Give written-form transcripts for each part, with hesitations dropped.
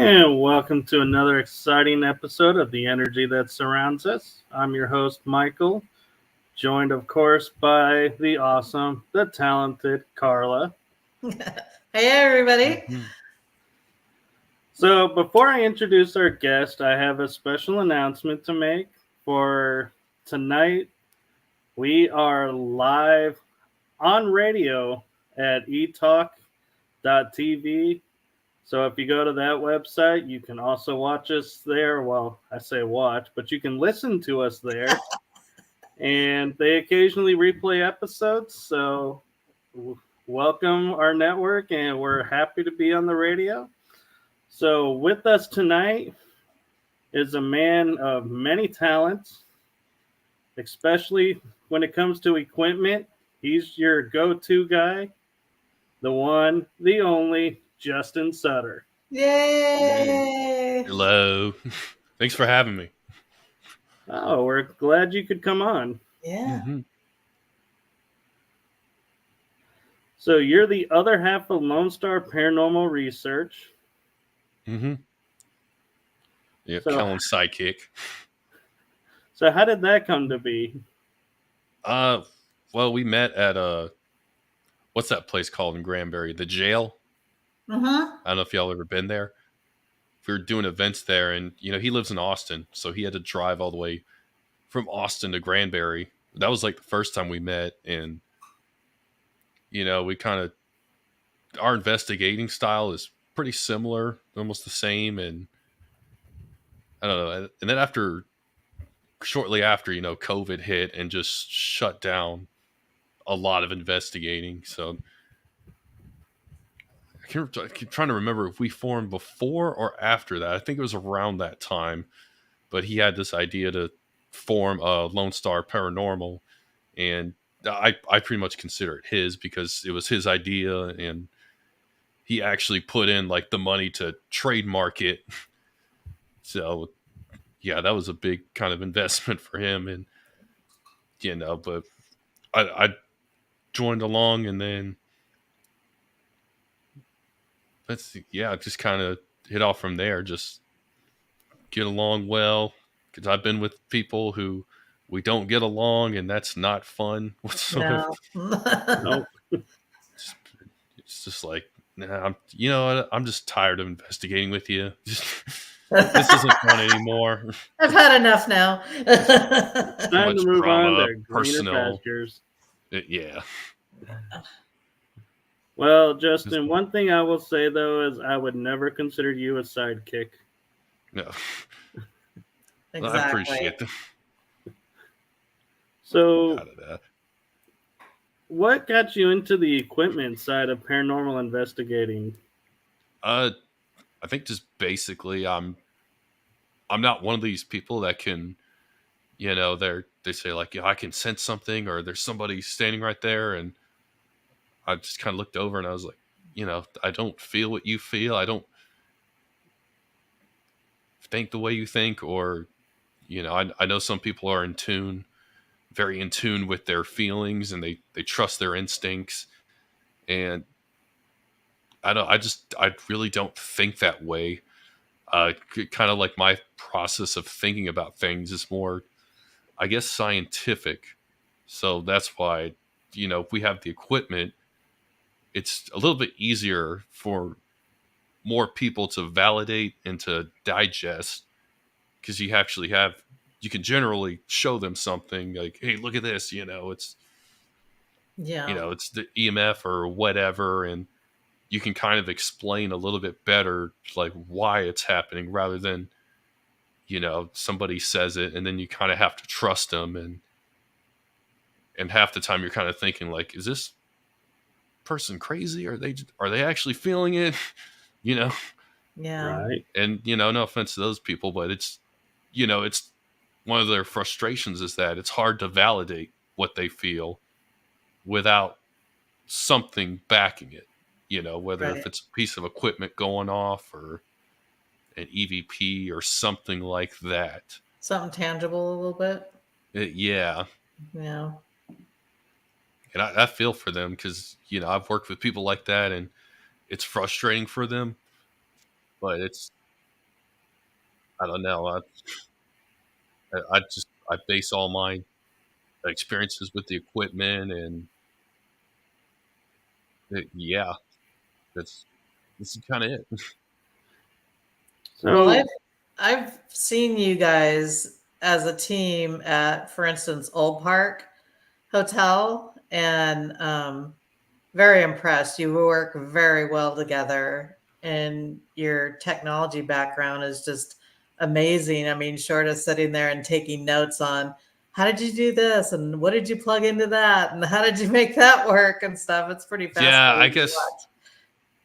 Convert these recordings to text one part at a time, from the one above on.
And welcome to another exciting episode of The Energy That Surrounds Us. I'm your host, Michael, joined, of course, by the awesome, the talented Carla. Hey, everybody. So, before I introduce our guest, I have a special announcement to make. For tonight, we are live on radio at etalk.tv. So if you go to that website, you can also watch us there. Well, I say watch, but you can listen to us there. And they occasionally replay episodes. So welcome our network, and we're happy to be on the radio. So with us tonight is a man of many talents, especially when it comes to equipment. He's your go-to guy, the one, the only, Justin Sutter. Yay! Hello. Thanks for having me. Oh, we're glad you could come on. Yeah. So you're the other half of Lone Star Paranormal Research. Yeah, So- Kellen's sidekick. So how did that come to be? Well, we met at what's that place called in Granbury? The jail. Mm-hmm. I don't know if y'all ever been there. We were doing events there, and he lives in Austin, so he had to drive all the way from Austin to Granbury. That was like the first time we met, and we kind of our investigating style is pretty similar, almost the same, and I don't know. And then shortly after, COVID hit and just shut down a lot of investigating. So I keep trying to remember if we formed before or after that. I think it was around that time, but he had this idea to form a Lone Star Paranormal, and I pretty much consider it his because it was his idea, and he actually put in like the money to trademark it. So yeah, that was a big kind of investment for him, and but I joined along, and then just kind of hit off from there. Just get along well, because I've been with people who we don't get along, and that's not fun whatsoever. No. It's just like, nah, I'm just tired of investigating with you. This isn't fun anymore. I've had enough now. Time to move on drama, to greener personnel. pastures. Yeah. Well, Justin, one thing I will say though is I would never consider you a sidekick. No. Exactly. I appreciate that. So Out of that. what got you into the equipment side of paranormal investigating? I think just basically I'm not one of these people that can, they say like, I can sense something, or there's somebody standing right there, and I just kind of looked over and I was like, I don't feel what you feel. I don't think the way you think, or I know some people are very in tune with their feelings, and they trust their instincts, and I really don't think that way. Kind of like my process of thinking about things is more, I guess, scientific. So that's why, if we have the equipment, it's a little bit easier for more people to validate and to digest, because you can generally show them something like, hey, look at this, it's it's the EMF or whatever, and you can kind of explain a little bit better like why it's happening, rather than somebody says it and then you kind of have to trust them, and half the time you're kind of thinking like, is this person crazy? Are they actually feeling it? Yeah. Right. And no offense to those people, but it's it's one of their frustrations is that it's hard to validate what they feel without something backing it, whether Right. if it's a piece of equipment going off or an EVP or something like that. Something tangible a little bit. Yeah. Yeah. And I feel for them, because, I've worked with people like that, and it's frustrating for them, but it's, I don't know. I base all my experiences with the equipment, and yeah, that's this is kind of it. Well, So I've seen you guys as a team at, for instance, Old Park Hotel, and very impressed. You work very well together, and your technology background is just amazing. I mean, short of sitting there and taking notes on how did you do this and what did you plug into that and how did you make that work and stuff. It's pretty Yeah, fascinating to watch.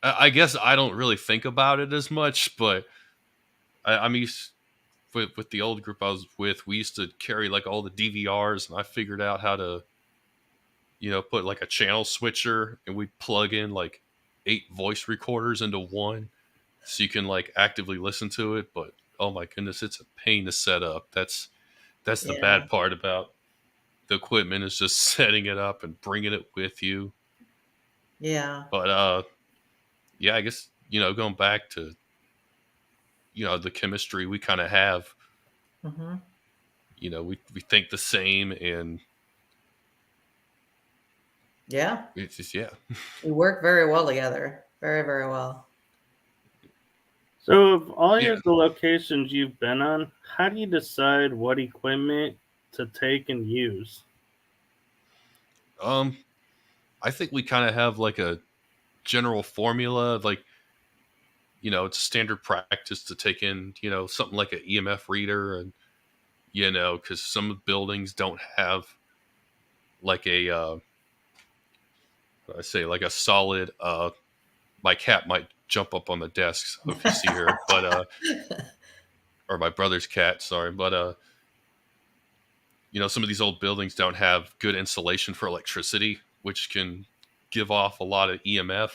I guess I don't really think about it as much, but I'm used with the old group I was with. We used to carry like all the DVRs, and I figured out how to put like a channel switcher, and we plug in like 8 voice recorders into one, so you can like actively listen to it. But oh my goodness, it's a pain to set up. That's the Yeah. bad part about the equipment, is just setting it up and bringing it with you. Yeah. But yeah, I guess going back to the chemistry we kind of have. Hmm. We think the same, and Yeah. it's just yeah. We work very well together. Very, very well. So, of all Yeah. the locations you've been on, how do you decide what equipment to take and use? Um, I think we kind of have like a general formula, like it's standard practice to take in something like an EMF reader, and because some buildings don't have like a I say like a solid. My cat might jump up on the desk if you see her, but or my brother's cat, sorry, but some of these old buildings don't have good insulation for electricity, which can give off a lot of EMF.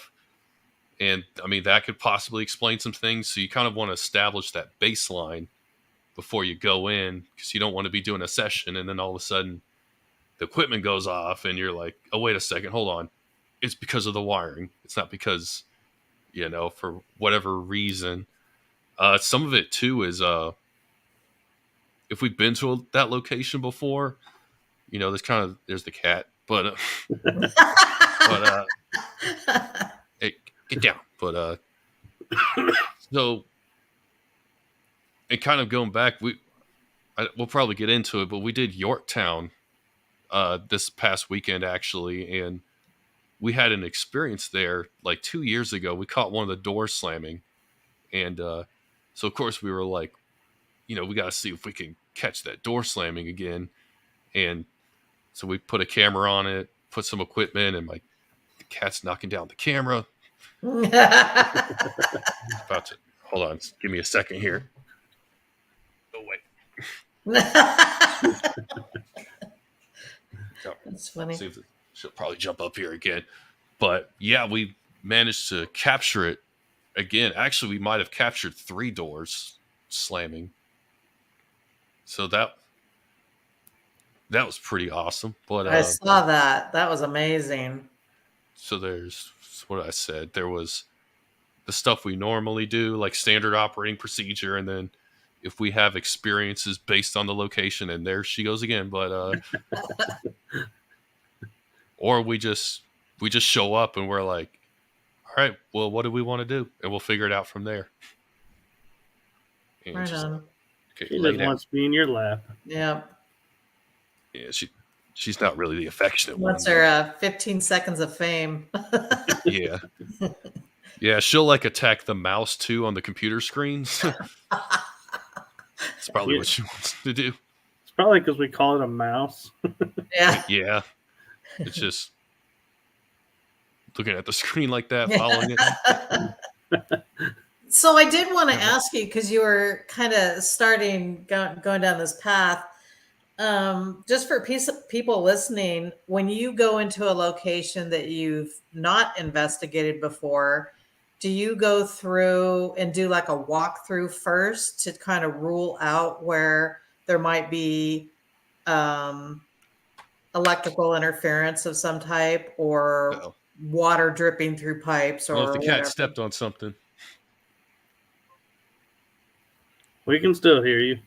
And I mean, that could possibly explain some things. So you kind of want to establish that baseline before you go in, because you don't want to be doing a session and then all of a sudden the equipment goes off and you're like, oh, wait a second, hold on. It's because of the wiring. It's not because, for whatever reason. Some of it too is if we've been to that location before, there's the cat, but hey, get down. But so, and kind of going back, we'll probably get into it, but we did Yorktown this past weekend actually, and we had an experience there like 2 years ago. We caught one of the doors slamming, and so of course we were like, we got to see if we can catch that door slamming again, and so we put a camera on it, put some equipment, and the cat's knocking down the camera. It's about to hold on, give me a second here. Oh wait. That's funny. See if she'll probably jump up here again. But yeah, we managed to capture it again. Actually, we might have captured 3 doors slamming. So that was pretty awesome. But I saw that. That was amazing. so there's what I said. There was the stuff we normally do, like standard operating procedure, and then if we have experiences based on the location, and there she goes again. But or we just show up and we're like, all right, well, what do we want to do? And we'll figure it out from there. And Right on. Okay, She lay just down. wants to be in your lap. Yeah. Yeah, she's not really the affectionate one. What's her 15 seconds of fame? Yeah. Yeah, she'll like attack the mouse too on the computer screens. That's probably what she wants to do. It's probably because we call it a mouse. Yeah. Yeah. It's just looking at the screen like that, following it. So I did want to ask you, because you were kind of starting going down this path. Just for people listening, when you go into a location that you've not investigated before, do you go through and do like a walkthrough first to kind of rule out where there might be electrical interference of some type, or water dripping through pipes, or well, if the cat whatever? stepped on something. We can still hear you.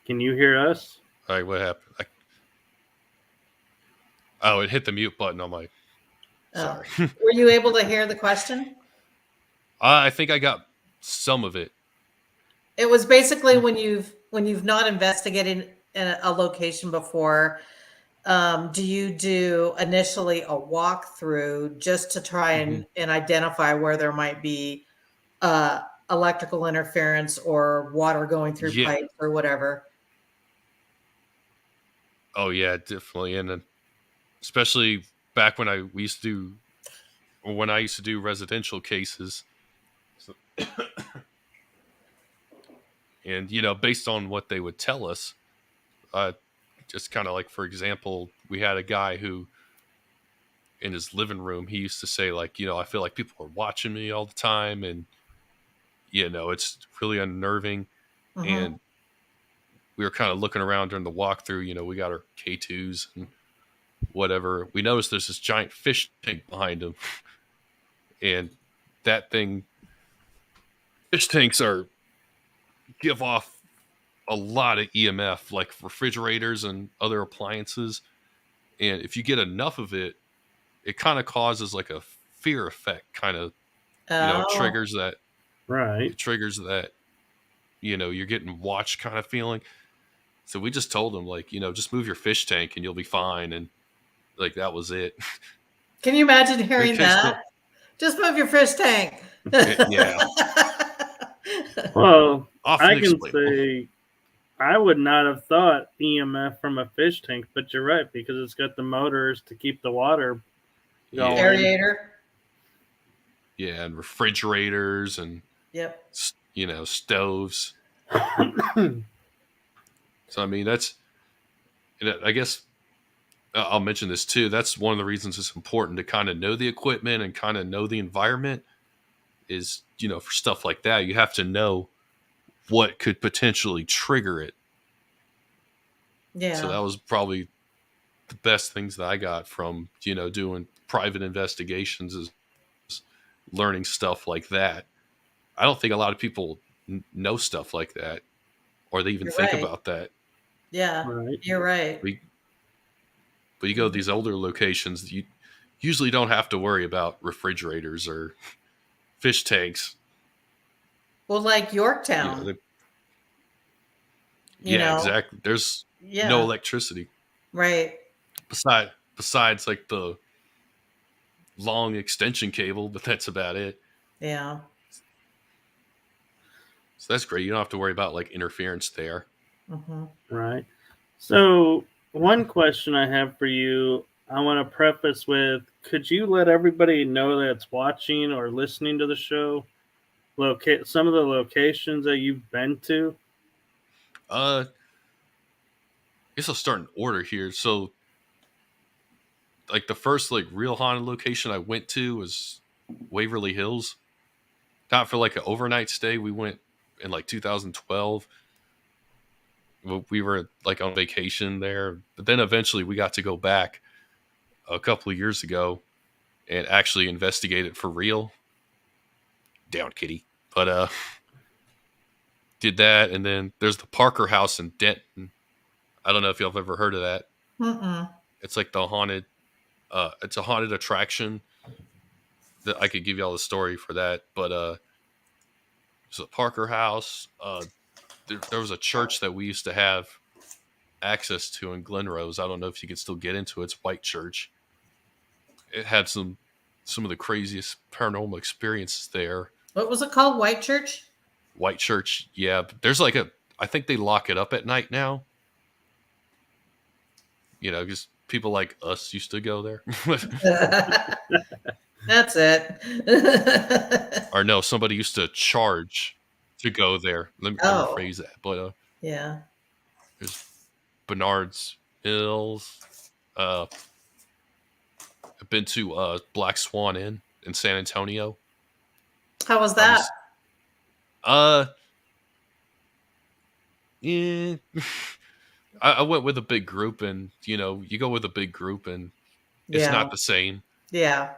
Can you hear us? All right, what happened? Oh, it hit the mute button on my. Oh. Sorry. Were you able to hear the question? I think I got some of it. It was basically when you've not investigated a location before, do you do initially a walkthrough just to try and identify where there might be uh, electrical interference or water going through Yeah. pipes or whatever? Oh yeah, definitely, and then especially back when I used to do residential cases. So, and based on what they would tell us, just kind of like, for example, we had a guy who in his living room, he used to say, like, I feel like people are watching me all the time, and it's really unnerving. Mm-hmm. And we were kind of looking around during the walkthrough. We got our K2s and whatever. We noticed there's this giant fish tank behind him, and that thing, fish tanks give off a lot of EMF, like refrigerators and other appliances. And if you get enough of it, it kind of causes like a fear effect, kind of, Oh, triggers that. Right. It triggers that, you're getting watched kind of feeling. So we just told him, like, just move your fish tank and you'll be fine. And like, that was it. can you imagine In hearing case that? Just move your fish tank. yeah, Well, often I can explainable. say I would not have thought EMF from a fish tank, but you're right because it's got the motors to keep the water Yeah. going. Aerator. Yeah. And refrigerators and, Yep. stoves. So, I mean, I guess I'll mention this too. That's one of the reasons it's important to kind of know the equipment and kind of know the environment is, for stuff like that, you have to know what could potentially trigger it. So Yeah. that was probably the best things that I got from, doing private investigations is learning stuff like that. I don't think a lot of people know stuff like that or they even You're think right. about that. Yeah. Right. You're right. But you go to these older locations, you usually don't have to worry about refrigerators or fish tanks. Well, like You know, Yorktown, they, you yeah, know. exactly. There's no Yeah. electricity Right. besides like the long extension cable, but that's about it. Yeah. So that's great. You don't have to worry about like interference there. Mm-hmm. Right. So, one question I have for you, I want to preface with could you let everybody know that's watching or listening to the show locate some of the locations that you've been to? I guess I'll start in order here. So like the first like real haunted location I went to was Waverly Hills. Not for like an overnight stay. We went in like 2012. We were like on vacation there, but then eventually we got to go back a couple of years ago and actually investigate it for real. Down kitty. But did that, and then there's the Parker House in Denton. I don't know if y'all have ever heard of that. Mm-mm. It's like the haunted it's a haunted attraction that I could give y'all the story for that. But it's a Parker House. There was a church that we used to have access to in Glen Rose. I don't know if you can still get into it. It's White Church. It had some of the craziest paranormal experiences there. What was it called? White Church? White Church, yeah. But there's like I think they lock it up at night now. Because people like us used to go there. That's it. Or no, somebody used to charge to go there. Let me Oh, rephrase that. But yeah. there's Bernard's Hills. I've been to Black Swan Inn in San Antonio. How was that? Obviously, uh, yeah. I went with a big group, and you go with a big group, and it's Yeah. not the same. Yeah.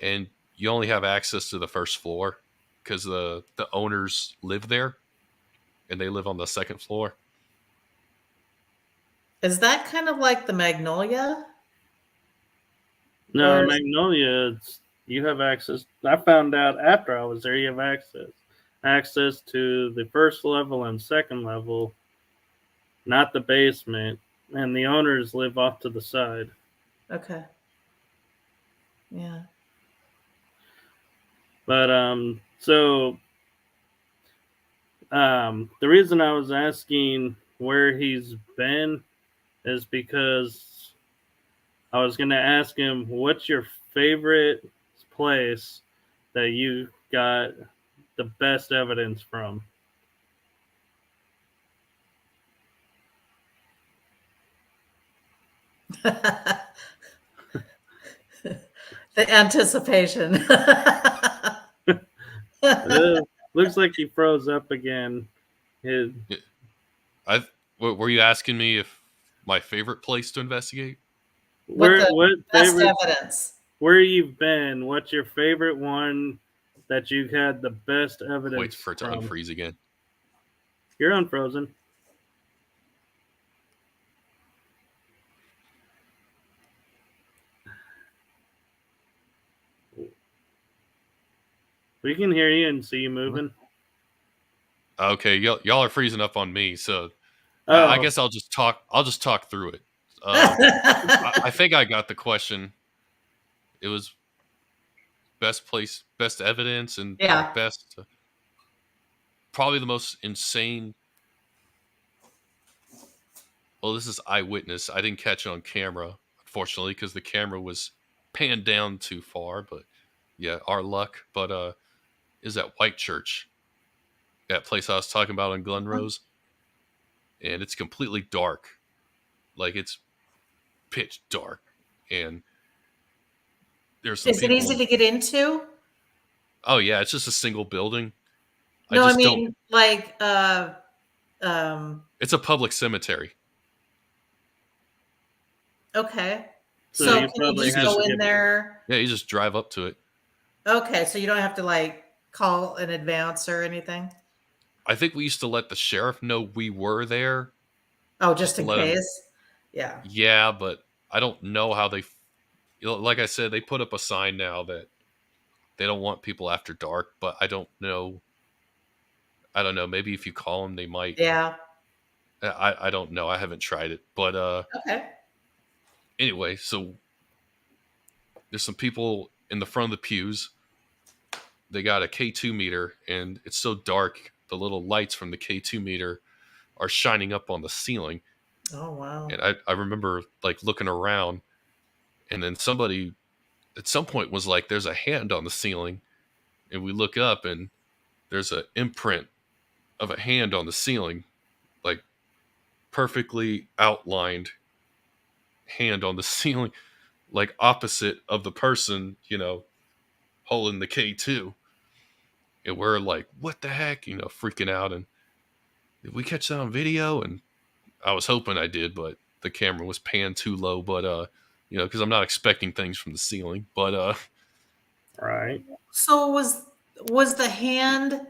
And you only have access to the first floor. because the owners live there, and they live on the second floor. Is that kind of like the Magnolia? No, Or Magnolia, you have access. I found out after I was there, you have access to the first level and second level, not the basement, and the owners live off to the side. okay. Yeah. But the reason I was asking where he's been is because I was going to ask him, what's your favorite place that you got the best evidence from? The anticipation. Looks like he froze up again. His, Were you asking me if my favorite place to investigate? What the what best favorite evidence? where you've been? What's your favorite one that you've had the best evidence Wait for it to from? unfreeze again. You're unfrozen. We can hear you and see you moving. Okay, y'all are freezing up on me, so Oh, I guess I'll just talk. I'll just talk through it. I think I got the question. It was best place, best evidence, and Yeah. best. Probably the most insane. Well, this is eyewitness. I didn't catch it on camera, unfortunately, because the camera was panned down too far. But yeah, our luck. But is that White Church, that place I was talking about on Glen Rose, and it's completely dark, like it's pitch dark, and there's some Is it people. easy to get into? Oh yeah, it's just a single building. No, I don't. mean like It's a public cemetery. okay. So So you can you probably just have go to in get- there? Yeah, you just drive up to it. Okay, so you don't have to like call in advance or anything? I think we used to let the sheriff know we were there. Oh, Just just to in let him. case? Yeah. Yeah, but I don't know how they. Like I said, they put up a sign now that they don't want people after dark. But I don't know. I don't know. Maybe if you call them, they might. Yeah. I don't know. I haven't tried it. But Okay. anyway, so there's some people in the front of the pews. They got a K2 meter, and it's so dark. The little lights from the K2 meter are shining up on the ceiling. Oh wow. And I remember like looking around, and then somebody at some point was like, there's a hand on the ceiling. And we look up, and there's an imprint of a hand on the ceiling, like perfectly outlined hand on the ceiling, like opposite of the person, holding the K2. And we're like, what the heck, freaking out. And did we catch that on video? And I was hoping I did, but the camera was panned too low. But because I'm not expecting things from the ceiling. But right. So was the hand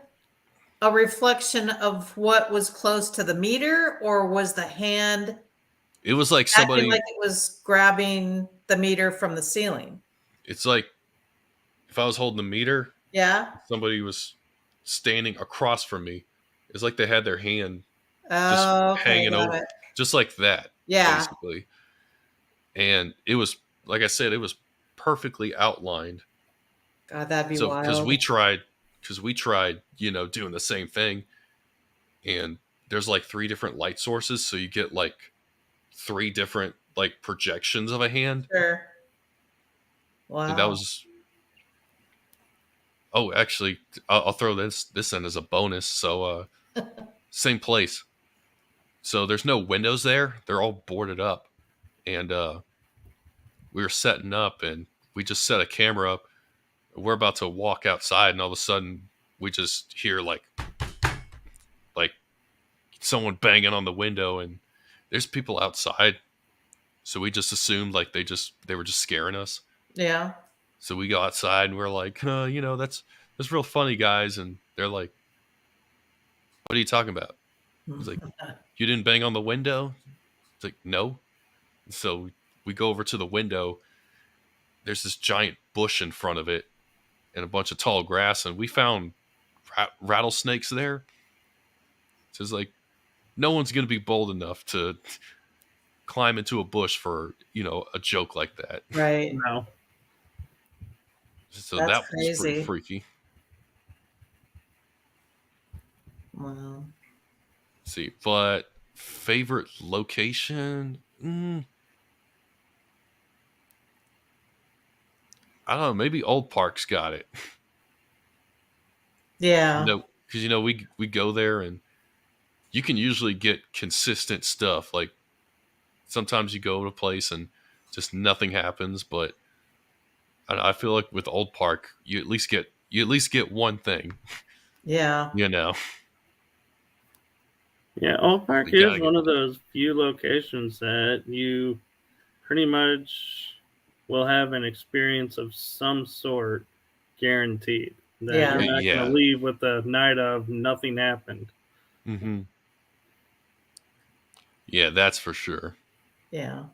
a reflection of what was close to the meter, or was the hand it was like acting somebody. like it was grabbing the meter from the ceiling? It's like if I was holding the meter, Yeah. somebody was standing across from me. It's like they had their hand just Oh, okay, hanging got over, it. just like that, Yeah. basically. And it was, like I said, it was perfectly outlined. God, that'd be So wild. because we tried, doing the same thing, and there's like three different light sources, so you get like three different like projections of a hand, Sure. and that Wow. was. Oh, actually, I'll throw this in as a bonus. So, same place. So there's no windows there; they're all boarded up, and we were setting up, and we just set a camera up. We're about to walk outside, and all of a sudden, we just hear like someone banging on the window, and there's people outside. So we just assumed like they were just scaring us. Yeah. So we go outside, and we're like, it's real funny, guys. And they're like, what are you talking about? He's like, you didn't bang on the window? It's like, no. So we go over to the window. There's this giant bush in front of it and a bunch of tall grass. And we found rattlesnakes there. So it's like, no one's going to be bold enough to climb into a bush for, a joke like that. Right. No. So That's that was pretty crazy. freaky. Wow. Let's see, but favorite location? I don't know. Maybe Old Park's got it. Yeah. Because we go there and you can usually get consistent stuff. Like sometimes you go to a place and just nothing happens, but I feel like with Old Park, you at least get one thing. Yeah. Yeah, Old Park You gotta is get one of that. those few locations that you pretty much will have an experience of some sort guaranteed. That Yeah. you're not going Yeah. to leave with the night of nothing happened. Mm-hmm. Yeah, that's for sure. Yeah.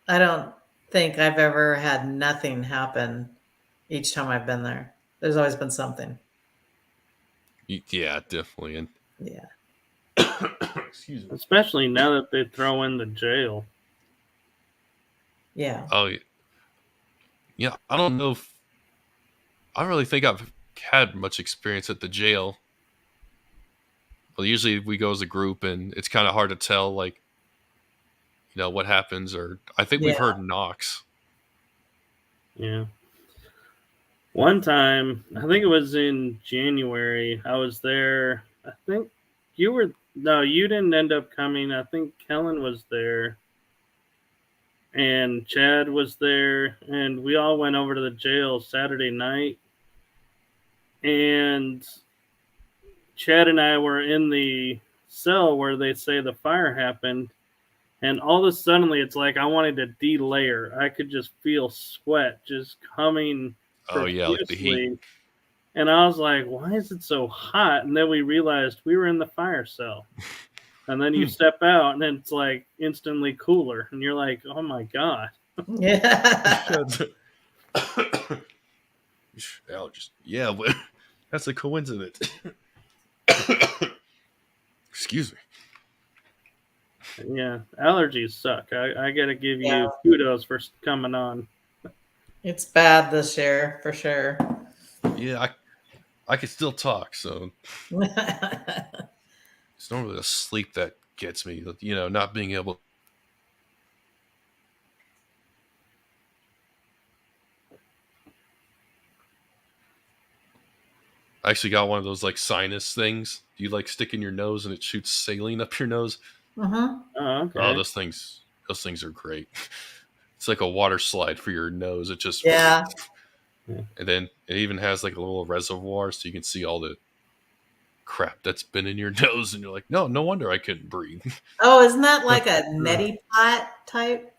I don't think I've ever had nothing happen each time I've been there. There's always been something. Yeah, definitely. And Yeah. excuse me. Especially now that they throw in the jail. Yeah. Oh, yeah. I don't know if I don't really think I've had much experience at the jail. Well, usually we go as a group, and it's kind of hard to tell, like, what happens. Or I think we've Yeah. heard knocks. Yeah. One time, I think it was in January, I was there. I think you didn't end up coming. I think Kellen was there and Chad was there, and we all went over to the jail Saturday night. And Chad and I were in the cell where they say the fire happened. And all of a sudden, it's like I wanted to delayer. I could just feel sweat just coming Oh yeah, like the heat. profusely. And I was like, why is it so hot? And then we realized we were in the fire cell. And then you step out, and then it's like instantly cooler. And you're like, oh my God. Yeah. Allergies. Yeah, but that's a coincidence. Excuse me. Yeah, allergies suck. I got to give Yeah. you kudos for coming on. It's bad this year for sure. Yeah, I can still talk, so it's normally the sleep that gets me. Not being able. I actually got one of those like sinus things. You like stick in your nose and it shoots saline up your nose. Mm-hmm. Oh, okay. Oh, those things are great. It's like a water slide for your nose. It just Yeah. And then it even has like a little reservoir so you can see all the crap that's been in your nose, and you're like, no wonder I couldn't breathe. Oh, isn't that like a neti pot type?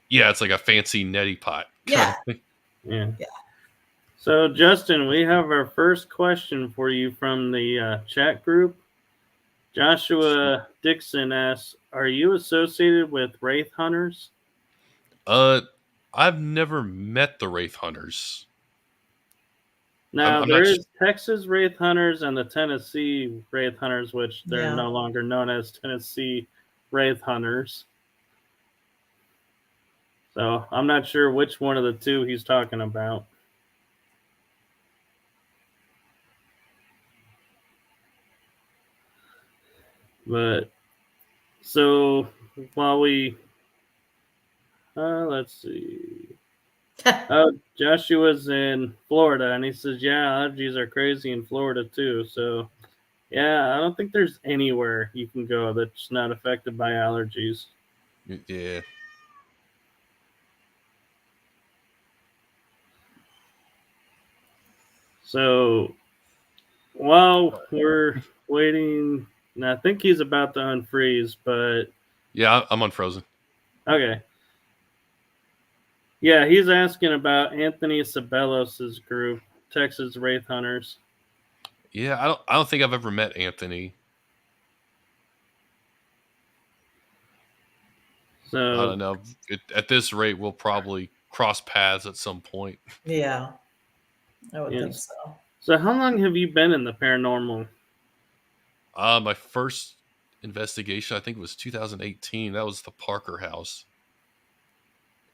Yeah, it's like a fancy neti pot. Yeah. Yeah. Yeah. So, Justin, we have our first question for you from the chat group. Joshua Dixon asks, are you associated with Wraith Hunters? I've never met the Wraith Hunters. Now, I'm there not is Texas Wraith Hunters and the Tennessee Wraith Hunters, which they're Yeah. no longer known as Tennessee Wraith Hunters. So I'm not sure which one of the two he's talking about. But so while we let's see. Joshua's in Florida, and he says, yeah, allergies are crazy in Florida too. So yeah, I don't think there's anywhere you can go that's not affected by allergies. Yeah. So while we're waiting, and I think he's about to unfreeze, but Yeah, I'm unfrozen. okay. Yeah, he's asking about Anthony Sabelos's group. Texas Wraith Hunters. Yeah, I don't think I've ever met Anthony. I So don't know. At this rate, we'll probably cross paths at some point. Yeah, I would think yes. so. So how long have you been in the paranormal? My first investigation, I think it was 2018. That was the Parker House,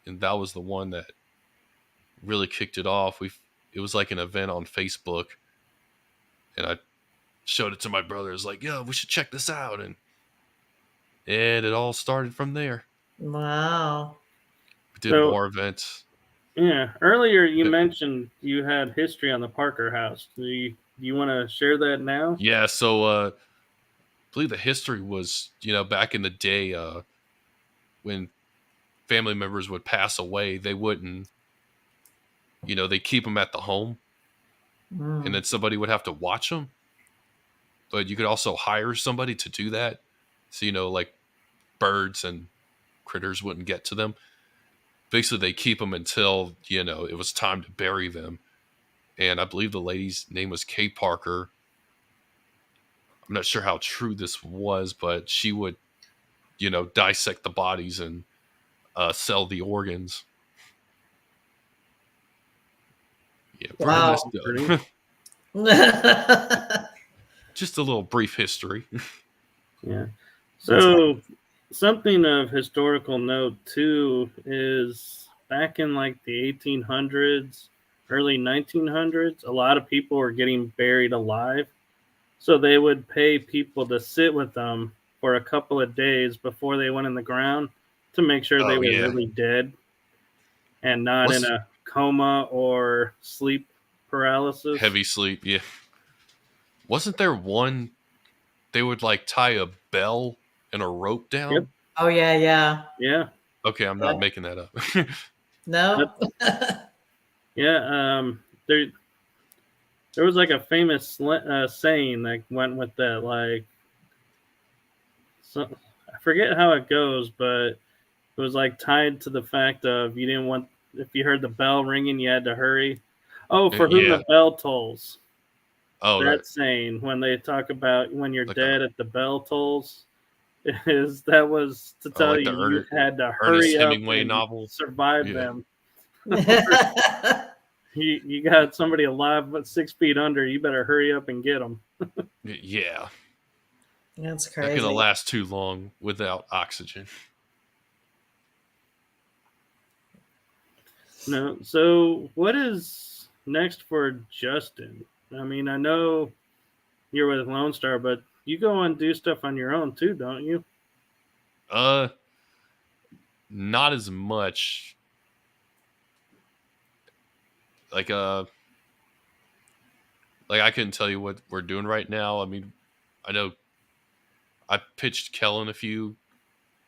and that was the one that really kicked it off. It was like an event on Facebook, and I showed it to my brothers. Like, yeah, we should check this out, and it all started from there. Wow. We did So more events. yeah, earlier you Yeah. mentioned you had history on the Parker House. Do you want to share that now? Yeah, so I believe the history was, back in the day, when family members would pass away, they wouldn't, they keep them at the home, and Mm. then somebody would have to watch them. But you could also hire somebody to do that, so like birds and critters wouldn't get to them. Basically, they keep them until it was time to bury them. And I believe the lady's name was Kay Parker. I'm not sure how true this was, but she would, dissect the bodies and sell the organs. Yeah, pretty Wow. messed Pretty. up. That's Just a little brief history. Yeah. fun. So something of historical note too is back in like the 1800s, early 1900s, a lot of people were getting buried alive. So they would pay people to sit with them for a couple of days before they went in the ground to make sure they Oh were yeah, really dead and not in what's a coma or sleep paralysis. heavy sleep? Yeah, wasn't there one they would like tie a bell and a rope Yep. down? Oh yeah, yeah. Yeah. Okay, I'm not making that up. No. Yeah. There was like a famous saying that went with that. Like, so, I forget how it goes, but it was like tied to the fact of you didn't want, if you heard the bell ringing, you had to hurry. Oh, for whom Yeah. the bell tolls. Oh, right. That saying, when they talk about when you're Like dead the at the bell tolls, that was to tell like you the you had to Ernest hurry up Hemingway and novel. survive Yeah. them. You got somebody alive but 6 feet under. You better hurry up and get them. Yeah. That's Not crazy. gonna last too long without oxygen. No. So what is next for Justin? I mean, I know you're with Lone Star, but you go and do stuff on your own too, don't you? Not as much. Like like I couldn't tell you what we're doing right now. I mean, I know I pitched Kellen a few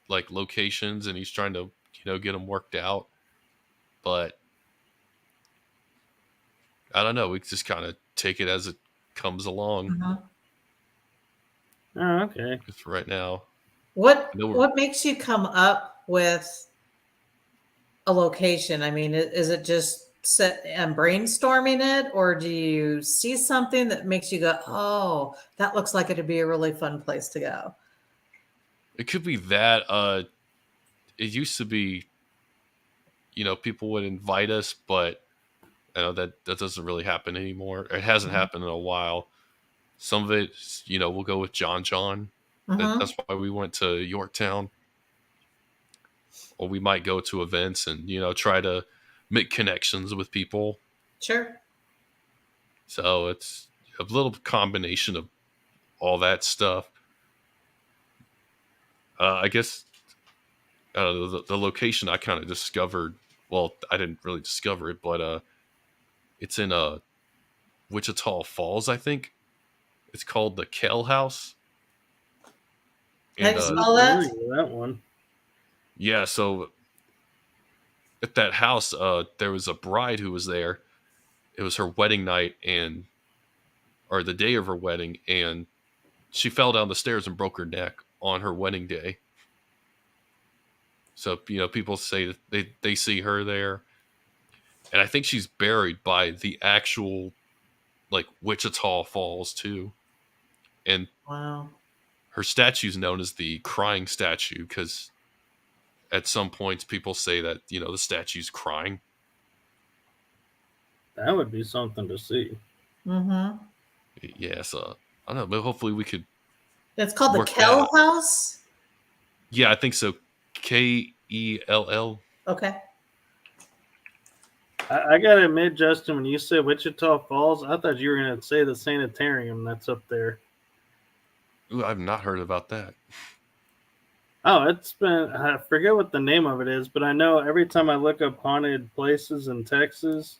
like locations, and he's trying to get them worked out. But I don't know. We just kind of take it as it comes along. Mhm. Oh, okay. For right now. What I know what makes you come up with a location? I mean, is it just sit and brainstorming it, or do you see something that makes you go, "Oh, that looks like it'd be a really fun place to go"? it could be that. It used to be, people would invite us, but I know that doesn't really happen anymore. It hasn't Mhm. happened in a while. Some of it, we'll go with John. Mhm. That's why we went to Yorktown. Or we might go to events and, try to make connections with people. Sure. So it's a little combination of all that stuff. I guess the location I kind of discovered. Well, I didn't really discover it, but it's in Wichita Falls, I think. It's called the Kell House. How do And you I'm spell that? familiar with that one. yeah, so at that house, there was a bride who was there. It was her wedding night, or the day of her wedding, and she fell down the stairs and broke her neck on her wedding day. So people say that they see her there. And I think she's buried by the actual like Wichita Falls too. And Wow. her statue is known as the crying statue because at some points people say that, you know, the statue's crying. That would be something to see. Mm-hmm. Yeah, so I don't know, but hopefully we could It's called the work that Kell out. House. Yeah, I think so. Kell. Okay. I gotta admit, Justin, when you said Wichita Falls, I thought you were gonna say the sanitarium that's up there. Ooh, I've not heard about that. Oh, it's been, I forget what the name of it is, but I know every time I look up haunted places in Texas,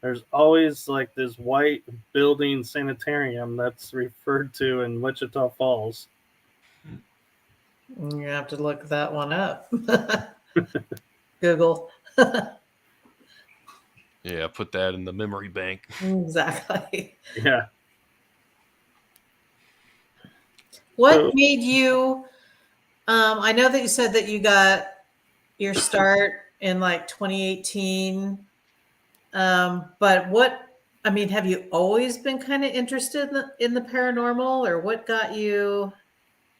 there's always like this white building sanitarium that's referred to in Wichita Falls. You have to look that one up. Google. Yeah, put that in the memory bank. Exactly. Yeah. What So, made you? I know that you said that you got your start in like 2018. But what? I mean, have you always been kind of interested in the paranormal, or what got you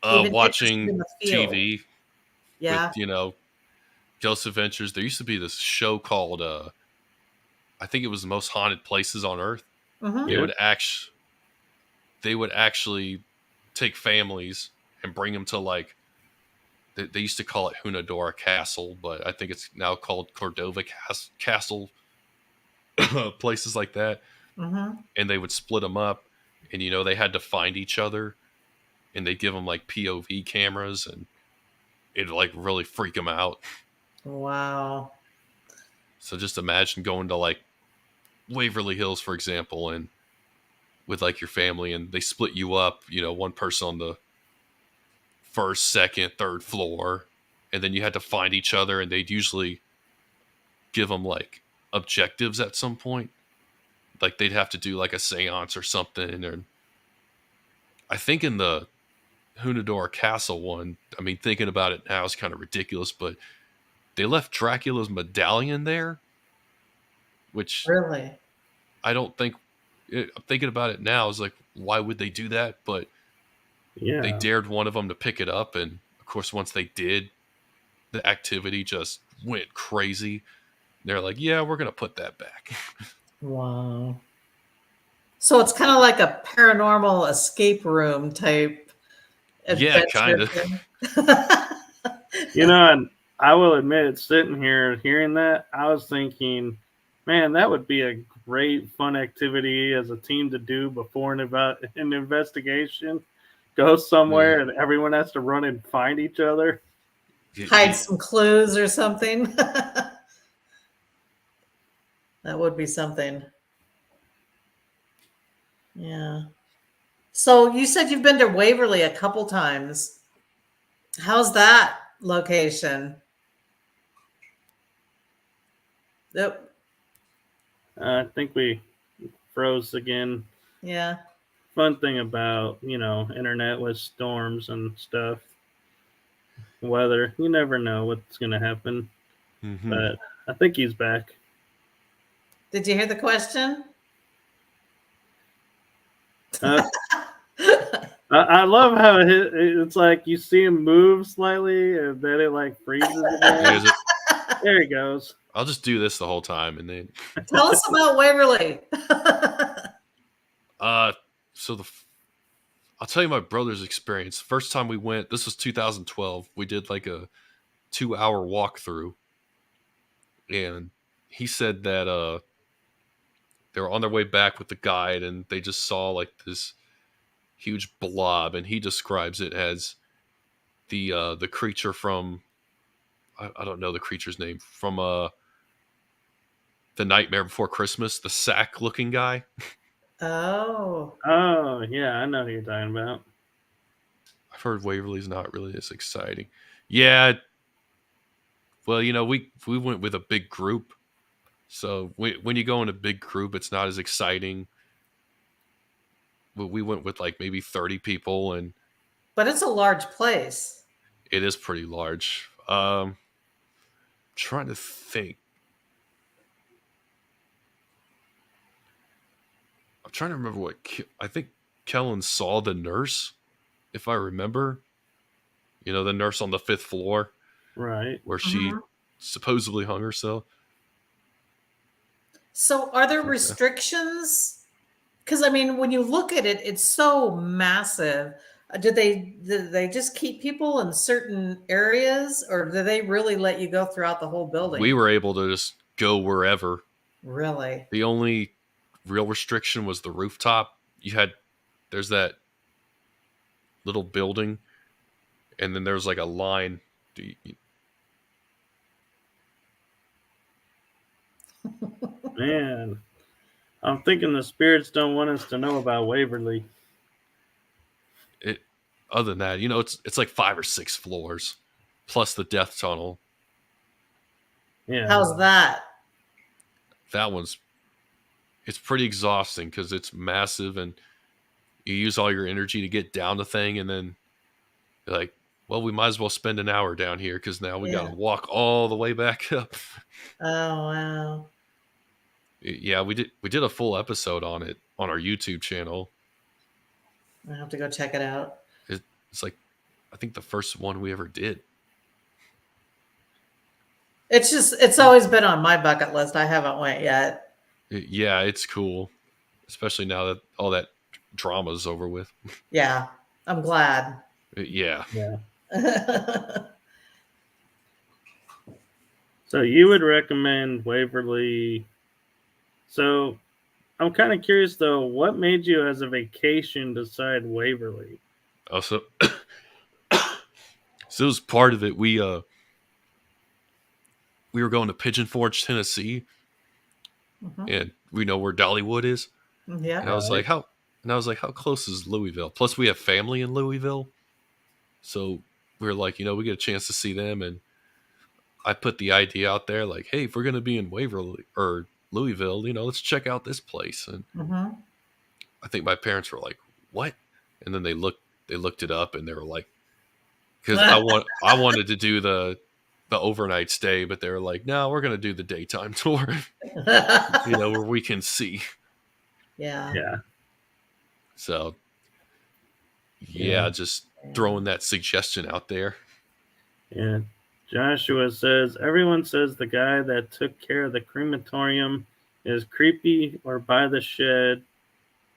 even interested Watching in the field? TV with, Yeah. you know, Ghost Adventures. There used to be this show called I think it was the most haunted places on earth. Mm-hmm. They yeah. would actually take families and bring them to like they used to call it Hunadora Castle, but I think it's now called Cordova Castle, places like that. Mm-hmm. And they would split them up, and you know they had to find each other, and they give them like POV cameras, and it like really freak them out. Wow. So just imagine going to like Waverly Hills, for example, and with like your family, and they split you up. You know, one person on the first, second, third floor, and then you had to find each other, and they'd usually give them like objectives at some point. Like they'd have to do like a seance or something. Or I think in the Hunadora Castle one, I mean, thinking about it now is kind of ridiculous, but they left Dracula's medallion there, which Really? I don't think. I'm thinking about it now is like, why would they do that? But they Yeah. dared one of them to pick it up, and of course, once they did, the activity just went crazy. They're like, yeah, we're gonna put that back. Wow. So it's kind of like a paranormal escape room type Yeah, adventure kind of. thing. You know, and I will admit, sitting here hearing that, I was thinking, man, that would be a great fun activity as a team to do before an investigation. Go somewhere and everyone has to run and find each other. Hide some clues or something. That would be something. Yeah. So you said you've been to Waverly a couple times. How's that location? Yep. I think we froze again. Yeah. Fun thing about, internet with storms and stuff, weather, you never know what's going to happen. Mm-hmm. But I think he's back. Did you hear the question? I love how it's like you see him move slightly and then it like freezes again. There he goes. I'll just do this the whole time, and then tell us about Waverly. So I'll tell you my brother's experience. First time we went, this was 2012. We did like a 2-hour walkthrough, and he said that they were on their way back with the guide, and they just saw like this huge blob, and he describes it as the creature from I don't know the creature's name from the Nightmare Before Christmas, the sack looking guy. Oh. Oh, yeah, I know who you're talking about. I've heard Waverly's not really as exciting. Yeah. Well, we went with a big group. So when you go in a big group, it's not as exciting. We went with like maybe 30 people, But it's a large place. it is pretty large. Trying to think. trying to remember I think Kellen saw the nurse, if I remember. The nurse on the 5th floor Right. where she Mhm. supposedly hung herself. So, are there Okay. restrictions? Because I mean, when you look at it, it's so massive. Did they just keep people in certain areas, or do they really let you go throughout the whole building? We were able to just go wherever. Really? The only real restriction was the rooftop. There's that little building, and then there's like a line. Man, I'm thinking the spirits don't want us to know about Waverly. Other than that, it's like 5 or 6 floors, plus the death tunnel. Yeah. How's that? That it's pretty exhausting because it's massive, and you use all your energy to get down the thing, and then you're like, well, we might as well spend an hour down here because now we got Yeah. to walk all the way back up. Oh wow. Yeah, we did a full episode on it on our YouTube channel. I have to go check it out. It's like, I think the first one we ever did. It's always been on my bucket list. I haven't went yet. Yeah, it's cool, especially now that all that drama's over with. Yeah, I'm glad. Yeah. Yeah. So you would recommend Waverly. So I'm kind of curious though, what made you as a vacation decide Waverly? Also, so it was part of it. We were going to Pigeon Forge, Tennessee, Mhm. and we know where Dollywood is. Yeah. And I was like, how close is Louisville? Plus, we have family in Louisville, so we were like, we get a chance to see them. And I put the idea out there, like, hey, if we're gonna be in Waverly or Louisville, let's check out this place. And Mm-hmm. I think my parents were like, what? And then they looked it up, and they were like, because I wanted to do the overnight stay, but they were like, no, we're gonna do the daytime tour, where we can see. Yeah. Yeah. So Yeah. just throwing that suggestion out there. Yeah. Joshua says, everyone says the guy that took care of the crematorium is creepy or by the shed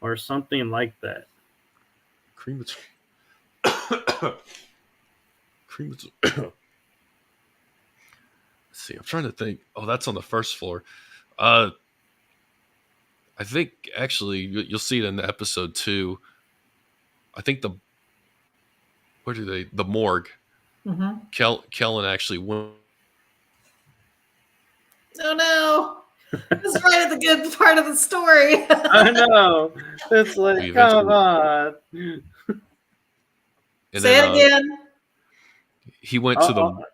or something like that. Crematorium. Let's see, I'm trying to think. Oh, that's on the first floor. I think actually you'll see it in the episode 2. I think the morgue. Mm-hmm. Kellen actually went. Oh no! It's right at the good part of the story. I know. It's like, come on. And Say it again. He went to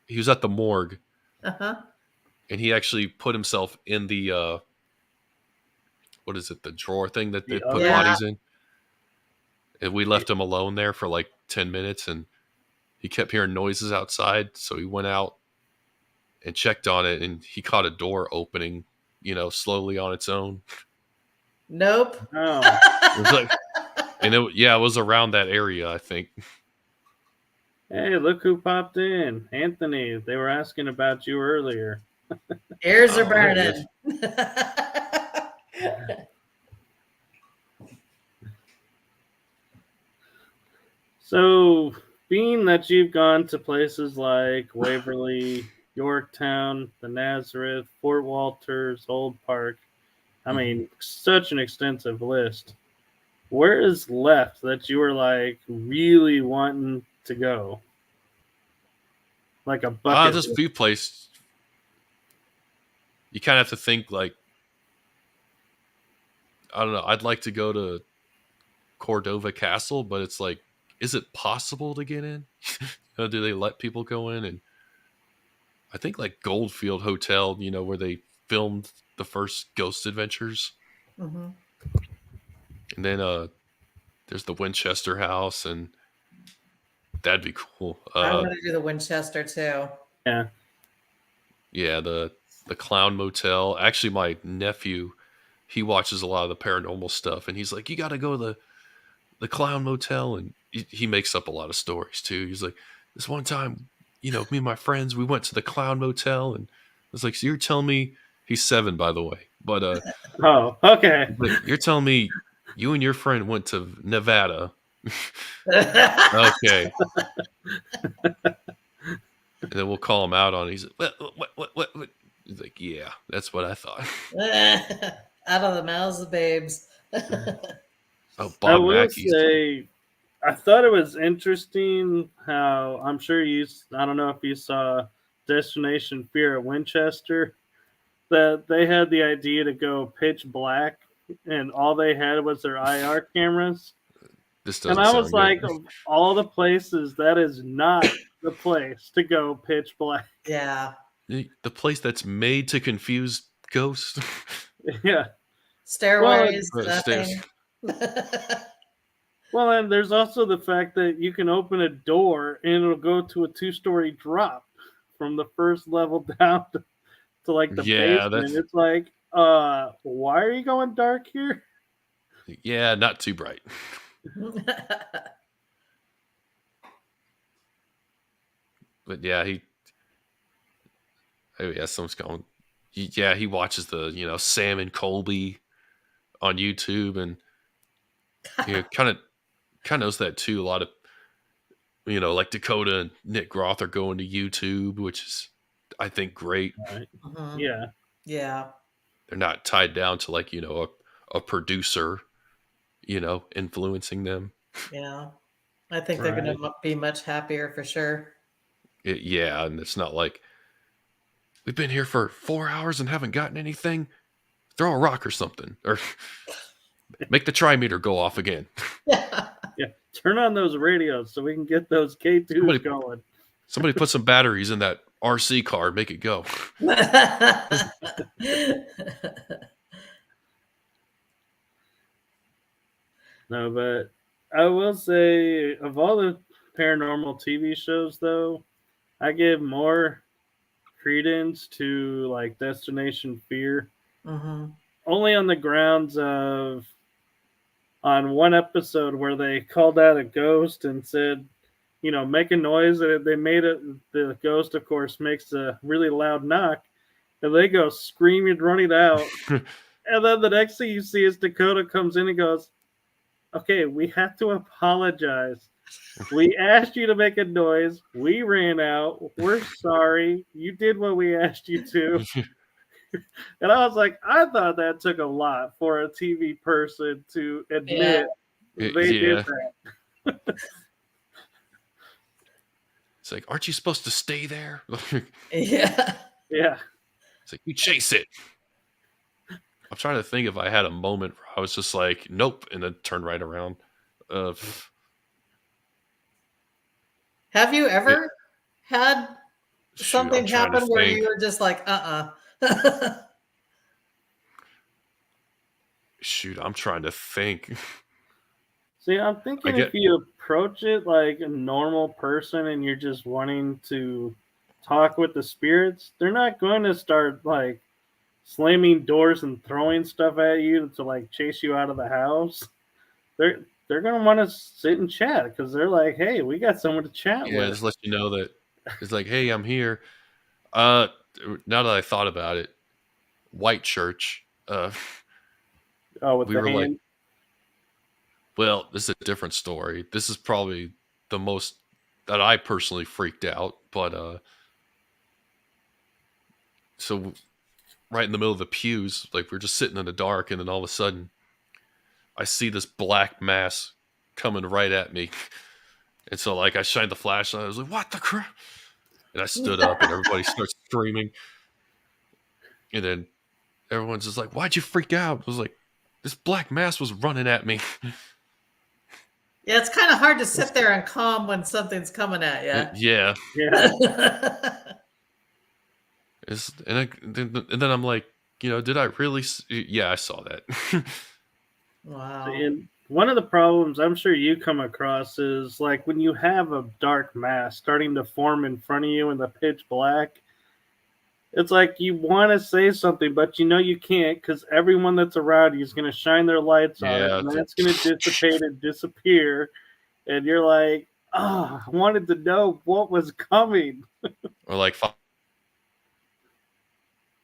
he was at the morgue. Uh-huh. And he actually put himself in the what is it, the drawer thing that they put bodies in. And we left him alone there for like 10 minutes, and he kept hearing noises outside, so he went out and checked on it, and he caught a door opening, slowly on its own. Nope. Oh. It was like, and it was around that area, I think. Hey, look who popped in. Anthony, they were asking about you earlier. Ears are burning. So, being that you've gone to places like Waverly, Yorktown, the Nazareth, Fort Walters, Old Park, I mean, such an extensive list. Where is left that you were like really wanting to go? Like a bucket. There's a few places. You kind of have to think like, I don't know. I'd like to go to Cordova Castle, but it's like, is it possible to get in? Do they let people go in? And I think like Goldfield Hotel, where they filmed the first Ghost Adventures. Mm-hmm. And then there's the Winchester House, and that'd be cool. I want to do the Winchester too. Yeah. Yeah, the Clown Motel. Actually, my nephew he watches a lot of the paranormal stuff, and he's like, "You got to go to the Clown Motel," and he makes up a lot of stories too. He's like, "This one time, me and my friends, we went to the Clown Motel," and I was like, "So you're telling me?" He's 7, by the way, but Oh, okay. he's like, "You're telling me you and your friend went to Nevada?" Okay. And then we'll call him out on it. He's like, what? He's like, "Yeah, that's what I thought." Out of the mouths of babes. Oh, I Bob will Mackey's. say, I thought it was interesting how I'm sure I don't know if you saw Destination Fear at Winchester, that they had the idea to go pitch black and all they had was their IR cameras. This And doesn't I sound was good. like, of all the places, that is not the place to go pitch black. Yeah. The place that's made to confuse ghosts. Yeah. Stairways, Stairs. nothing. Well, and there's also the fact that you can open a door and it'll go to a 2-story drop from the first level down to like the Yeah, basement. that's It's like, why are you going dark here? yeah, not too bright. But yeah, someone's going. He watches the Sam and Colby on YouTube, and kind of knows that too. A lot of like Dakota and Nick Groth are going to YouTube, which is I think great. Right. Mhm. Yeah. Yeah. They're not tied down to like a producer, influencing them. Yeah. I think they're going to be much happier for sure. Yeah, and it's not like we've been here for 4 hours and haven't gotten anything. Throw a rock or something, or make the trimeter go off again. Yeah. Yeah. Turn on those radios so we can get those K2s going. Somebody put some batteries in that RC car, make it go. No, but I will say, of all the paranormal TV shows, though, I give more credence to like Destination Fear, Mm-hmm. only on the grounds of on one episode where they called out a ghost and said, make a noise, and they made it. The ghost, of course, makes a really loud knock, and they go screaming, running out, and then the next thing you see is Dakota comes in and goes, "Okay, we have to apologize. We asked you to make a noise. We ran out. We're sorry. You did what we asked you to." And I was like, I thought that took a lot for a TV person to admit they did that. It's like, aren't you supposed to stay there? Yeah. Yeah. It's like, you chase it. I'm trying to think if I had a moment where I was just like, nope, and then turn right around. Have you ever had something happen where think. you were just like, Shoot, I'm trying to think. See, I'm thinking if you approach it like a normal person and you're just wanting to talk with the spirits, they're not going to start like slamming doors and throwing stuff at you to like chase you out of the house. They're going to want to sit and chat because they're like, hey, we got someone to chat with. Yeah, just let you know that it's like, hey, I'm here. Now that I thought about it, White Church. With we the were hand? like, well, this is a different story. This is probably the most that I personally freaked out. But so right in the middle of the pews, like we're just sitting in the dark, and then all of a sudden, I see this black mass coming right at me. And so, like, I shined the flashlight. I was like, what the crap? And I stood up, and everybody starts screaming. And then everyone's just like, why'd you freak out? I was like, this black mass was running at me. yeah, it's kind of hard to sit there and calm when something's coming at you. Yeah. And then I'm like, did I really? Yeah, I saw that. Wow. And one of the problems I'm sure you come across is like when you have a dark mass starting to form in front of you in the pitch black, it's like you want to say something, but you know you can't because everyone that's around you is going to shine their lights on it, Yeah, and then it's going to dissipate and disappear, and you're like, oh, I wanted to know what was coming. or like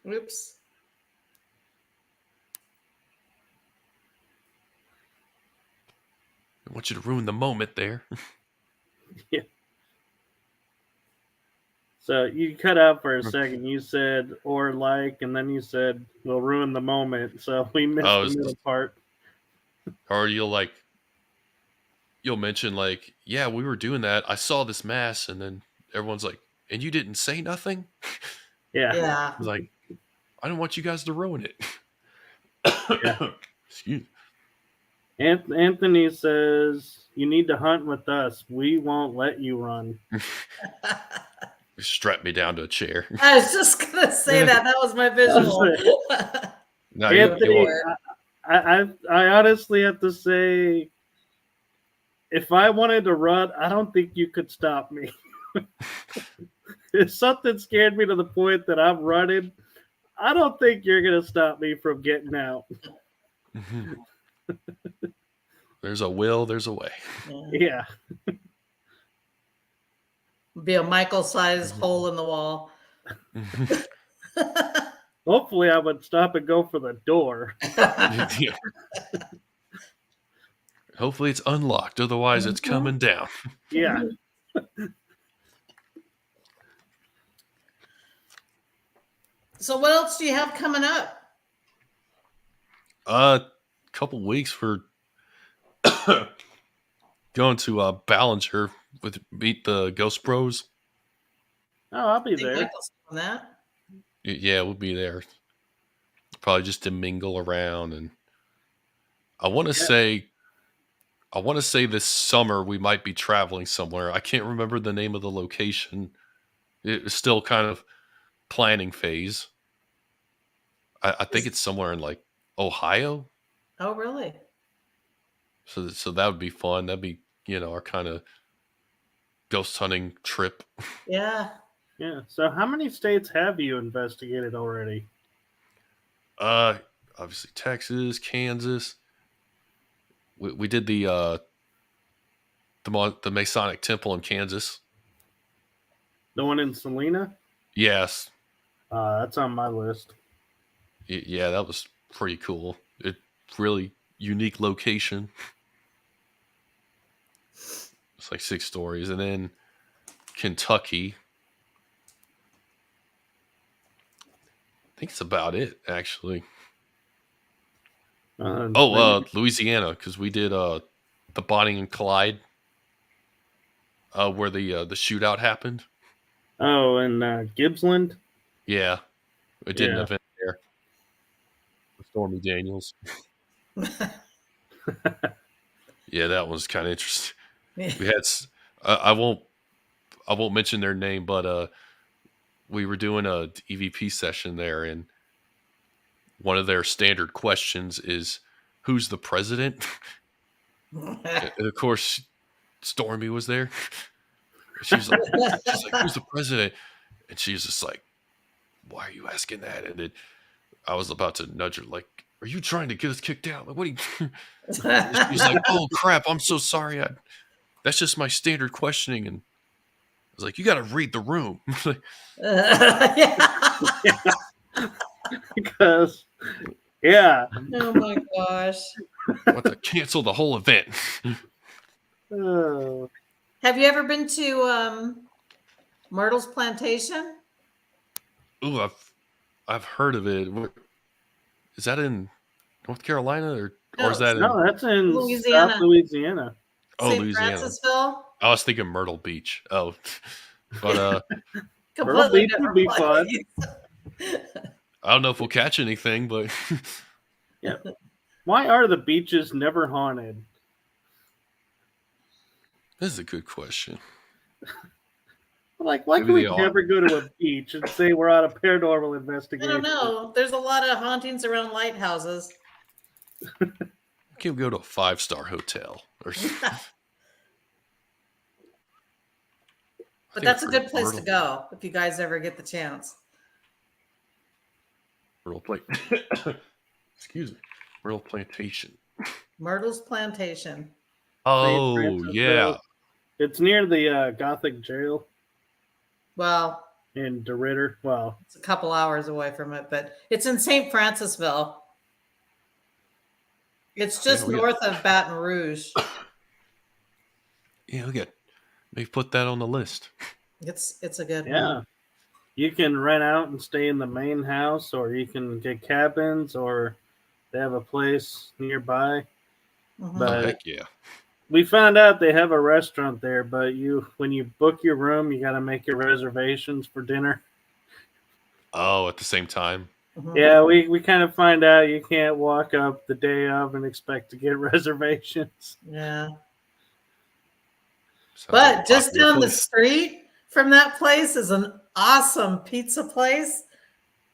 Oops. I want you to ruin the moment there. So you cut out for a second. You said or like, and then you said we'll ruin the moment. So we missed Oh, the middle part. or you'll mention like, yeah, we were doing that. I saw this mass, and then everyone's like, and you didn't say nothing. Yeah, Yeah. It's like, I don't want you guys to ruin it. yeah. Excuse. Anthony says you need to hunt with us. We won't let you run. Strap me down to a chair. I was just gonna say that. That was my visual. No, Anthony, you I honestly have to say, if I wanted to run, I don't think you could stop me. If something scared me to the point that I'm running, I don't think you're gonna stop me from getting out. There's a will, there's a way. Yeah. Be a Michael-sized hole in the wall. Hopefully, I would stop and go for the door. Yeah. Hopefully it's unlocked, otherwise it's coming down. Yeah. So what else do you have coming up? Couple weeks for going to Ballinger with meet the Ghost Bros. Oh, I'll be I think there. Michael's doing that. Yeah, we'll be there. Probably just to mingle around, and I want to say this summer we might be traveling somewhere. I can't remember the name of the location. It was still kind of planning phase. I think it's somewhere in like Ohio. Oh, really? So that would be fun. That'd be, our kind of ghost hunting trip. Yeah. Yeah. So, how many states have you investigated already? Obviously Texas, Kansas. We did the Masonic Temple in Kansas. The one in Salina? Yes. That's on my list. Yeah, that was pretty cool. It really unique location. It's like 6 stories. And then Kentucky. I think it's about it, actually. Louisiana, because we did the Bonnie and Clyde, where the shootout happened. Oh, and Gippsland? Yeah. We did an Yeah. event there with Stormy Daniels. Yeah, that was kind of interesting. We had I won't mention their name, but we were doing a EVP session there, and one of their standard questions is, "Who's the president?" And of course, Stormy was there. She's like, "Who's the president?" And she's just like, "Why are you asking that?" And I was about to nudge her, like, "Are you trying to get us kicked out? Like, what are you?" She's like, "Oh crap! I'm so sorry. That's just my standard questioning." And I was like, "You got to read the room." Because, yeah. Oh my gosh. I want to cancel the whole event. Oh. Have you ever been to Myrtle's Plantation? Ooh, I've heard of it. Is that in North Carolina or is that No, in that's in Louisiana. South Louisiana. St. Louisiana? Francisville? I was thinking Myrtle Beach. Oh, but Myrtle Completely Beach would be fun. I don't know if we'll catch anything. But Yeah. Why are the beaches never haunted? this is a good question. Like, why Maybe can we they are. never go to a beach and say we're on a paranormal I investigation? don't know. There's a lot of hauntings around lighthouses. Can we go to a 5-star hotel? But that's a good place to go if you guys ever get the chance. Myrtle Plant. Excuse me. Myrtle Plantation. Myrtle's Plantation. St. Oh, yeah. Francisville. It's near the Gothic jail Well, in DeRidder. Well, it's a couple hours away from it, but it's in St. Francisville. It's just we north of Baton Rouge. Yeah, we got. Maybe put that on the list. It's a good yeah. one. You can rent out and stay in the main house, or you can get cabins, or they have a place nearby. Mhm. Oh, But heck yeah. we found out they have a restaurant there, but when you book your room, you got to make your reservations for dinner. Oh, at the same time. Mhm. Yeah, we kind of find out you can't walk up the day of and expect to get reservations. Yeah. Sounds But like a just popular down the place. street from that place is an awesome pizza place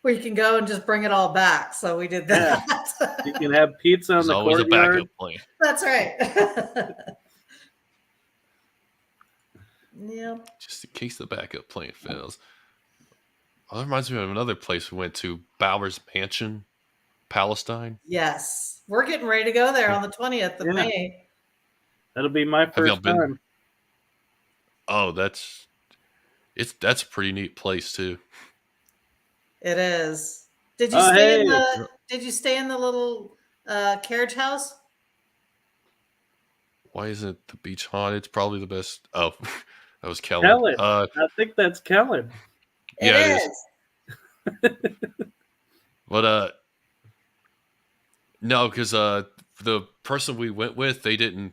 where you can go and just bring it all back. So we did Yeah. that. You can have pizza in There's the always a courtyard. backup plan. That's right. Yep. Just in case the backup plan fails. Oh, that reminds me of another place we went to, Bowers Mansion, Palestine. Yes. We're getting ready to go there on the 20th of Yeah. May. That'll be my Have y'all first been? time. Oh, that's a pretty neat place too. It is. Did you Oh, stay in hey. the did you stay in the little carriage house? Why isn't the beach haunted? It's probably the best. Oh, that was Kellen. Kellen. I think that's Kellen. Yeah, it is. But no, because the person we went with, they didn't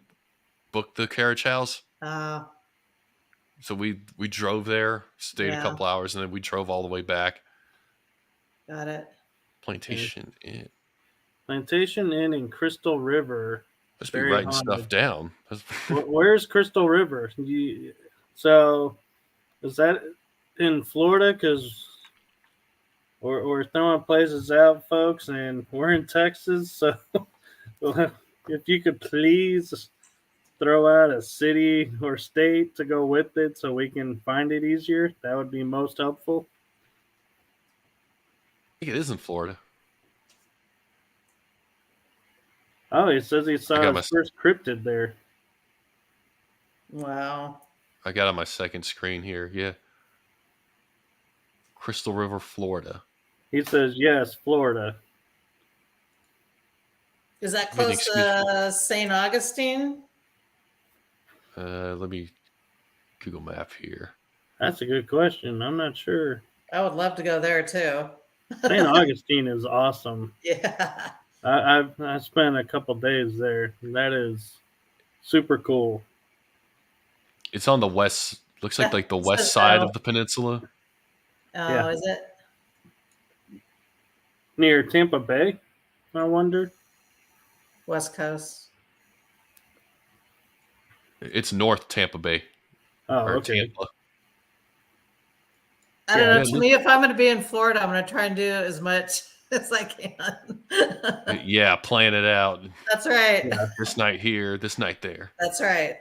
book the carriage house, so we drove there, stayed a Yeah. couple hours, and then we drove all the way back. Got it. Plantation Inn. Plantation Inn in Crystal River. Must be Very writing haunted. stuff down. Where's Crystal River? So is that in Florida? Because we're throwing places out, folks, and we're in Texas. So if you could please throw out a city or state to go with it so we can find it easier, that would be most helpful. I think it is in Florida. Oh, he says he I saw got his first cryptid there. Wow. I got on my second screen here. Yeah. Crystal River, Florida. He says, yes, Florida. Is that Everything close to St. Augustine? Let me Google Map here. That's a good question. I'm not sure. I would love to go there too. St. Augustine is awesome. Yeah. I spent a couple days there. That is super cool. It's on the west. Looks like the It west says side so. of the peninsula. Oh, Yeah. is it? Near Tampa Bay, I wonder. West Coast. It's North Tampa Bay. Oh, Or okay. Tampa. I don't know. Yeah, To me, if I'm going to be in Florida, I'm going to try and do as much as I can. Yeah, plan it out. That's right. Yeah. This night here, this night there. That's right.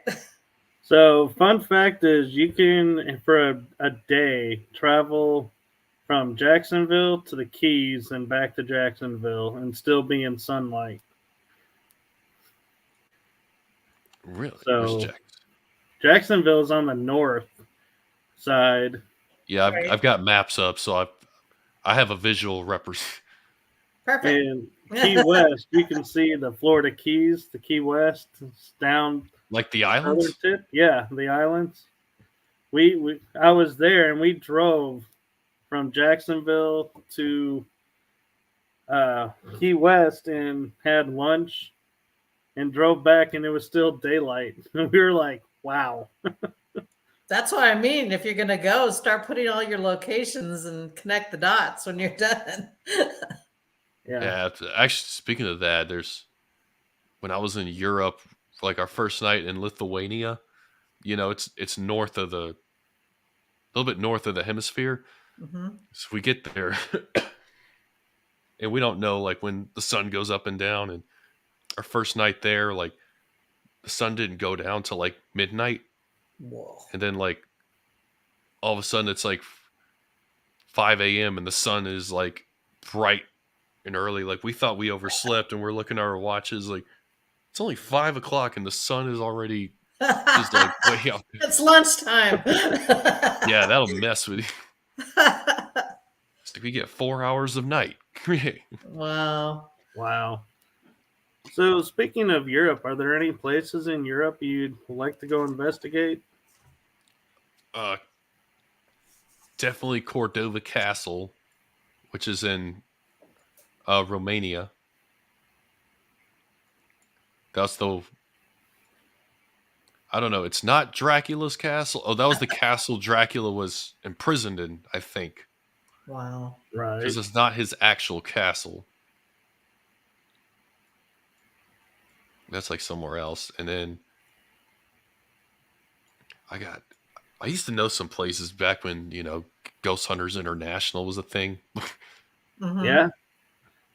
So, fun fact is you can, for a day, travel from Jacksonville to the Keys and back to Jacksonville and still be in sunlight. Really? So- Where's Jack? Jacksonville is on the north side. Yeah, Right. I've got maps up, so I have a visual represent. Perfect. And Key West, you can see the Florida Keys, the Key West, it's down Like the southern islands? tip. Yeah, the islands. I was there and we drove from Jacksonville to Key West and had lunch and drove back and it was still daylight. And we were like, wow. That's what I mean. If you're going to go, start putting all your locations and connect the dots when you're done. Yeah. Actually, speaking of that, when I was in Europe, like our first night in Lithuania, it's north of a little bit north of the hemisphere. Mm-hmm. So we get there and we don't know like when the sun goes up and down. And our first night there, like the sun didn't go down till like midnight. Whoa. And then like all of a sudden it's like 5 a.m. and the sun is like bright and early. Like we thought we overslept, and we're looking at our watches. Like it's only 5 o'clock, and the sun is already just like way out there. It's lunchtime. Yeah, that'll mess with you. It's like we get 4 hours of night. Wow. Wow. So speaking of Europe, are there any places in Europe you'd like to go investigate? Definitely Cordova Castle, which is in Romania. That's the. I don't know. It's not Dracula's castle. Oh, that was the castle Dracula was imprisoned in, I think. Wow. Right. Because it's not his actual castle. That's like somewhere else. And then I used to know some places back when, Ghost Hunters International was a thing. Mhm. Yeah.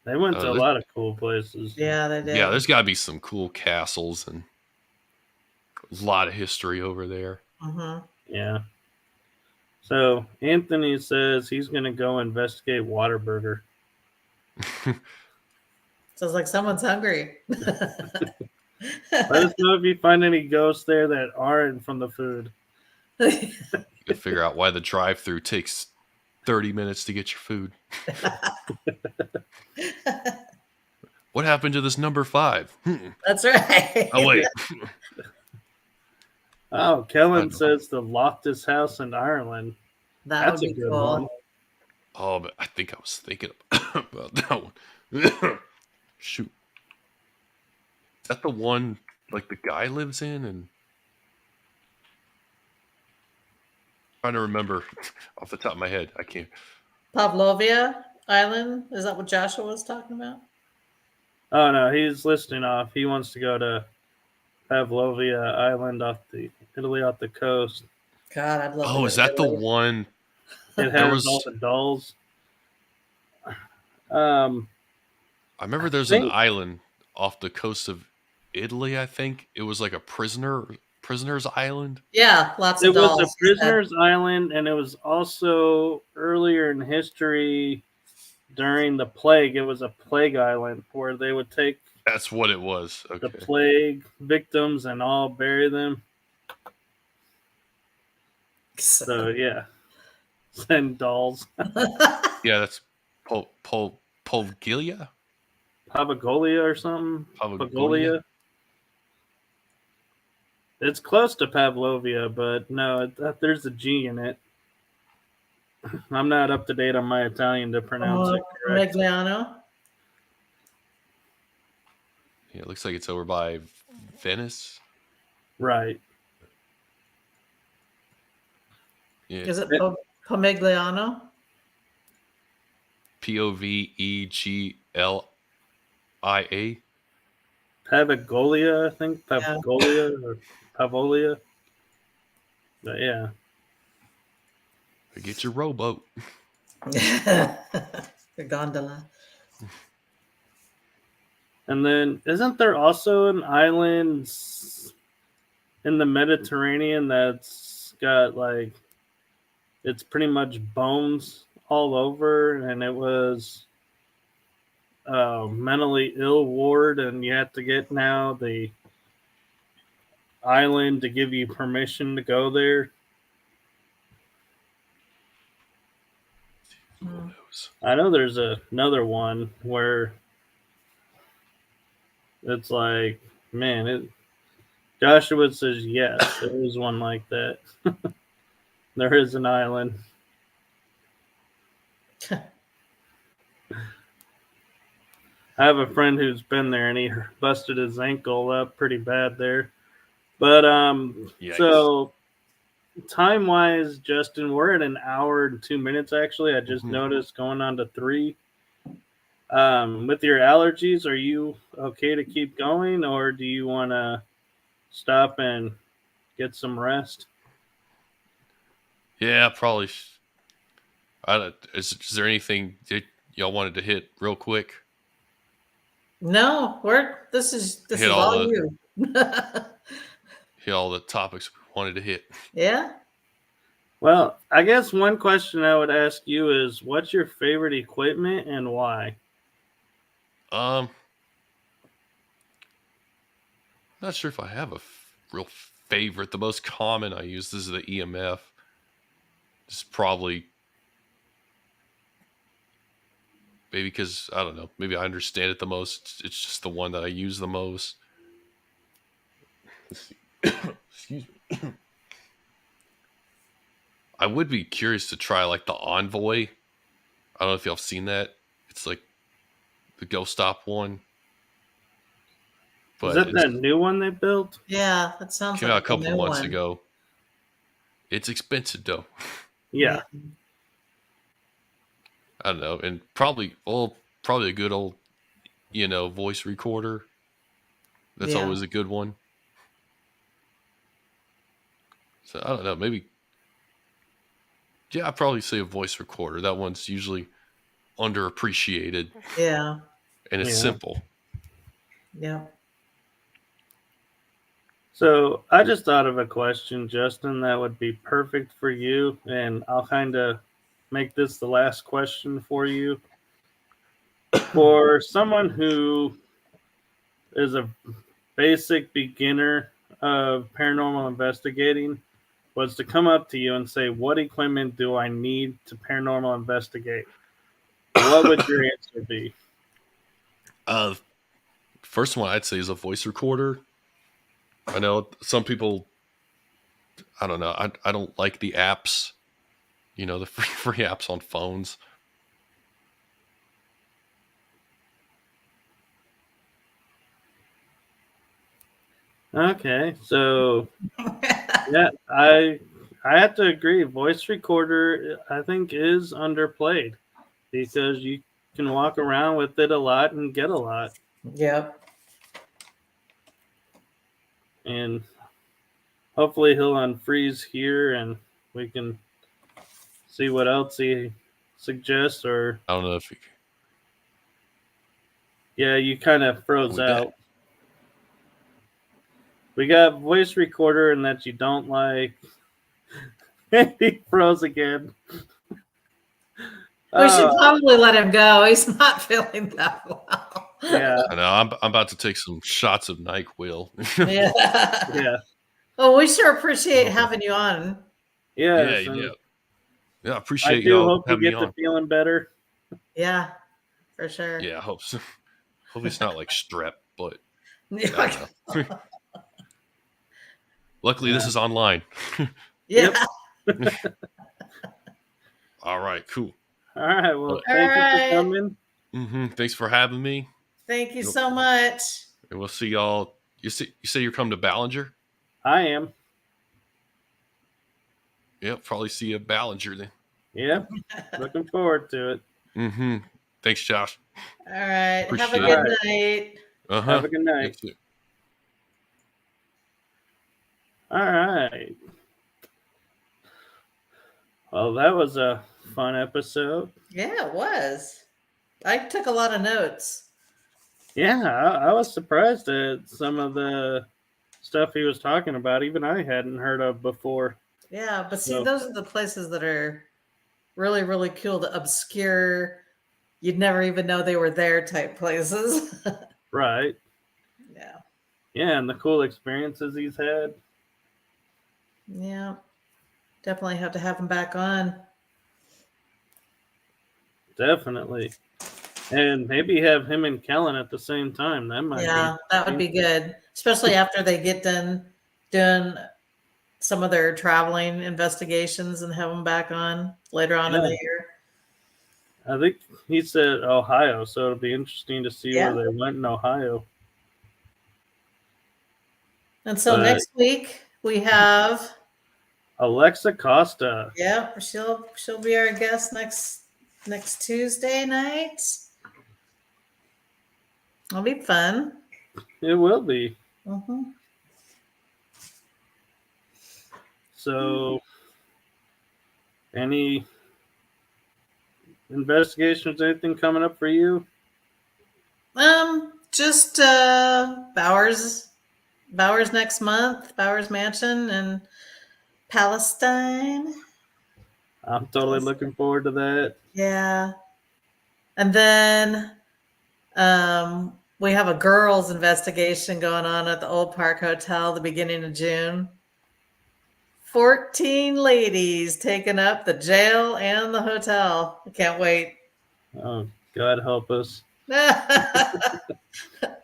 They went to a this- lot of cool places. Yeah, they did. Yeah, there's got to be some cool castles and a lot of history over there. Mhm. Yeah. So Anthony says he's going to go investigate Waterburger. Sounds like someone's hungry. Let us know if you find any ghosts there that aren't from the food. You figure out why the drive-through takes 30 minutes to get your food. What happened to this number 5? That's right. Oh, wait. Oh, Kellen says the Loftus House in Ireland. That That's would a be good cool. one. Oh, but I think I was thinking about that one. Shoot. Is that the one, like, the guy lives in? And trying to remember off the top of my head. I can't. Pavlovia Island? Is that what Joshua was talking about? Oh, no, he's listing off. He wants to go to Pavlovia Island off the coast. God, I'd love to Oh, go is to that the Italy. one? It There has was- all the dolls. I remember there's think- an island off the coast of Italy, I think. It was like a prisoner's island. Yeah, lots It of was dolls. a prisoner's island, and it was also earlier in history during the plague. It was a plague island where they would take That's what it was. the Okay. plague victims and all bury them. So yeah, send dolls. Yeah, that's Polgilia? Pavagolia or something. Pavagolia? Pagolia. It's close to Pavlovia, but no, there's a G in it. I'm not up to date on my Italian to pronounce it correct. Megliano. Yeah, it looks like it's over by Venice. Right. Yeah. Is it Pomigliano? Poveglia. Pavagolia, I think. Pavagolia or Pavolia. But yeah. Get your rowboat. The gondola. And then isn't there also an island in the Mediterranean that's got like it's pretty much bones all over, and it was mentally ill ward, and you have to get now the island to give you permission to go there. Who knows? I know there's another one where it's like, man, Joshua says yes, there is one like that. There is an island. I have a friend who's been there, and he busted his ankle up pretty bad there. But Yikes. so time wise, Justin, we're at 1 hour and 2 minutes. Actually, I just noticed going on to 3. With your allergies, are you okay to keep going, or do you want to stop and get some rest? Yeah, probably. Is there anything that y'all wanted to hit real quick? No, this is Hit all all you. Hit all the topics we wanted to hit. Yeah. Well, I guess one question I would ask you is, what's your favorite equipment and why? Not sure if I have a real favorite. The most common I use is the EMF. It's probably maybe because I don't know. Maybe I understand it the most. It's just the one that I use the most. Let's see. Excuse me. I would be curious to try like the Envoy. I don't know if y'all have seen that. It's like the Go Stop one, Is but that it that new one they built? Yeah, that sounds came out a like the couple new months one. ago. It's expensive though. Yeah. I don't know, and probably a good old voice recorder. That's Yeah. always a good one. So I don't know, maybe I'd probably say a voice recorder. That one's usually underappreciated Yeah. and it's Yeah. simple. Yeah. So I just thought of a question, Justin, that would be perfect for you, and I'll kind of make this the last question for you. For someone who is a basic beginner of paranormal investigating, was to come up to you and say, "What equipment do I need to paranormal investigate?" What would your answer be? First one I'd say is a voice recorder. I know some people, I don't know, I don't like the apps, the free apps on phones. Okay, so yeah, I have to agree. Voice recorder, I think, is underplayed because you can walk around with it a lot and get a lot. Yep. And hopefully he'll unfreeze here and we can see what else he suggests. Or I don't know if yeah, you kind of froze we got out. We got voice recorder and that you don't like. He froze again. We should probably let him go. He's not feeling that well. Yeah. I know I'm about to take some shots of NyQuil. Yeah. Yeah. Well, we sure appreciate having you on. Yes. Yeah. I I appreciate do y'all hope you having me get to on. feeling better. Yeah, for sure. Yeah, I hope so. Hopefully it's not like strep, but I Yeah. don't know. Luckily, this Yeah. is online. Yeah. Yep. All right, cool. All right. Well, But, thank you right. for coming. thanks for having me. Thank you so much. And we'll see y'all. You say you're coming to Ballinger? I am. Yep, probably see you at Ballinger then. Yep. Looking forward to it. Thanks, Josh. All right. Have a Appreciate good it. night. Have a good night. You too. All right. Well, that was a fun episode. Yeah, it was. I took a lot of notes. Yeah, I was surprised at some of the stuff he was talking about. Even I hadn't heard of before. Yeah, but see, So- those are the places that are really, really cool, the obscure, you'd never even know they were there type places. Right. Yeah. Yeah, and the cool experiences he's had. Yeah. Definitely have to have him back on. Definitely. And maybe have him and Kellen at the same time. That might Yeah, be. that would be good, especially after they get done doing some of their traveling investigations and have them back on later on in Yeah. the year. I think he said Ohio, so it'll be interesting to see Yeah. where they went in Ohio. And so But- next week we have Alexa Costa. yeah, she'll be our guest next Tuesday night. It'll be fun. It will be. Mm-hmm. So, any investigations, anything coming up for you? Just Bowers next month, Bowers Mansion in Palestine. I'm totally looking forward to that. Yeah. And then We have a girls' investigation going on at the Old Park Hotel the beginning of June. 14 ladies taking up the jail and the hotel. I can't wait. Oh, God help us.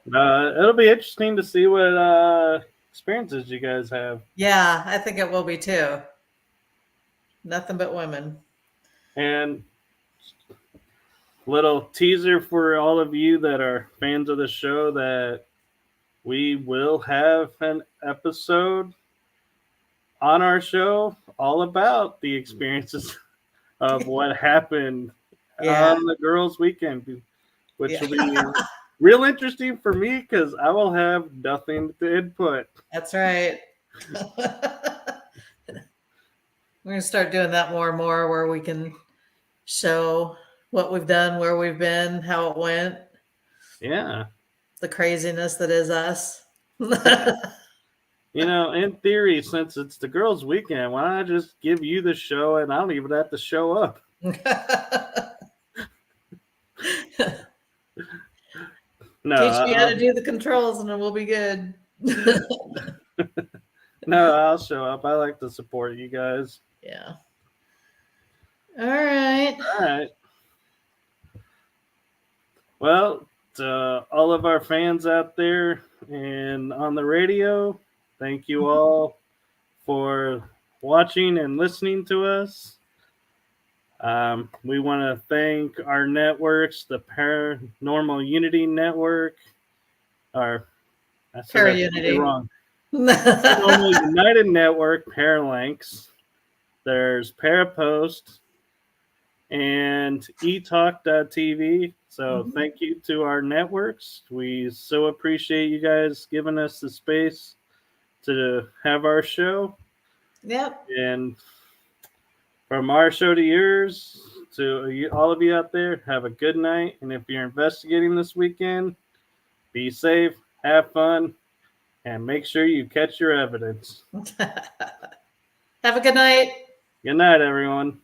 It'll be interesting to see what experiences you guys have. Yeah, I think it will be too. Nothing but women. And little teaser for all of you that are fans of the show that we will have an episode on our show all about the experiences of what happened Yeah. on the girls' weekend, which Yeah. will be real interesting for me because I will have nothing to input. That's right. We're going to start doing that more and more where we can show what we've done, where we've been, how it went, Yeah. the craziness that is us. You know, in theory, since it's the girls' weekend, why don't I just give you the show and I don't even have to show up? No, Teach me how to do the controls and it will be good. no, I'll show up. I like to support you guys. Yeah. All right. All right. Well, to all of our fans out there and on the radio, thank you all for watching and listening to us. We want to thank our networks, the Paranormal Unity Network, or I said that Unity. wrong. Paranormal United Network, Paralinks. There's Parapost and eTalk.tv. So thank you to our networks. We so appreciate you guys giving us the space to have our show. Yep. And from our show to yours, to all of you out there, have a good night. And if you're investigating this weekend, be safe, have fun, and make sure you catch your evidence. Have a good night. Good night, everyone.